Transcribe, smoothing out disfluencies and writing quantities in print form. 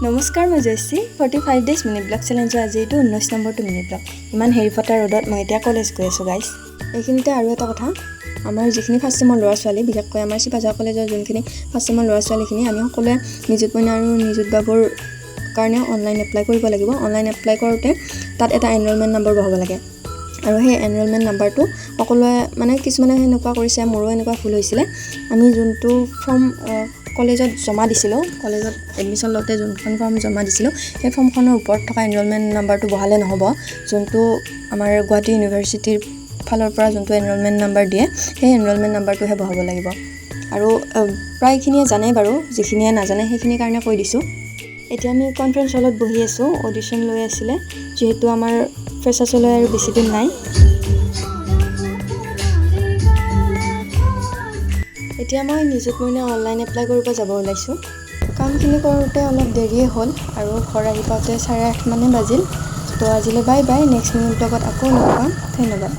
নমস্কাৰ, মই Jayashree 45 days mini blog চেলেঞ্জৰ আজি এইটো 19 নম্বৰটো মিনি ব্লগ। ইমান হেৰিফটা ৰ'দত মই এতিয়া কলেজ গৈ আছোঁ গাইজ। এইখিনিতে আৰু এটা কথা, আমাৰ যিখিনি ফাৰ্ষ্ট চেমৰ ল'ৰা ছোৱালী, বিশেষকৈ আমাৰ চিপাঝাৰ কলেজৰ যোনখিনি ফাৰ্ষ্ট চেমৰ ল'ৰা ছোৱালীখিনি, আমি সকলোৱে নিযুত মইনা আৰু নিযুত বাবুৰ কাৰণে অনলাইন এপ্লাই কৰিব লাগিব। অনলাইন এপ্লাই কৰোঁতে তাত এটা এনৰলমেণ্ট নম্বৰ বহাব লাগে আৰু সেই এনৰলমেণ্ট নাম্বাৰটো সকলোৱে মানে কিছুমানে সেনেকুৱা কৰিছে, মোৰো এনেকুৱা ভুল হৈছিলে। আমি যোনটো ফৰ্ম কলেজত জমা দিছিলোঁ, কলেজত এডমিশ্যন লওঁতে যোনখন ফৰ্ম জমা দিছিলোঁ, সেই ফৰ্মখনৰ ওপৰত থকা এনৰলমেণ্ট নাম্বাৰটো বহালে নহ'ব। যোনটো আমাৰ গুৱাহাটী ইউনিভাৰ্চিটিৰ ফালৰ পৰা যোনটো এনৰলমেণ্ট নাম্বাৰ দিয়ে, সেই এনৰলমেণ্ট নাম্বাৰটোহে বহাব লাগিব। আৰু প্ৰায়খিনিয়ে জানে বাৰু, যিখিনিয়ে নাজানে সেইখিনিৰ কাৰণে কৈ দিছোঁ। এতিয়া আমি কনফাৰেঞ্চ হলত বহি আছোঁ, অডিশ্যন লৈ আছিলে, যিহেতু আমাৰ ফ্ৰেছাৰ্ছলৈ আৰু বেছি দিন নাই। এতিয়া মই নিযুত মইনা অনলাইন এপ্লাই কৰিব যাব ওলাইছোঁ। কামখিনি কৰোঁতে অলপ দেৰিয়ে হ'ল আৰু ঘৰ আহি পাওঁতে 8:30 মানে বাজিল। তো আজিলৈ বাই বাই, নেক্সট মিনি ব্লগত আকৌ লগ পাম। ধন্যবাদ।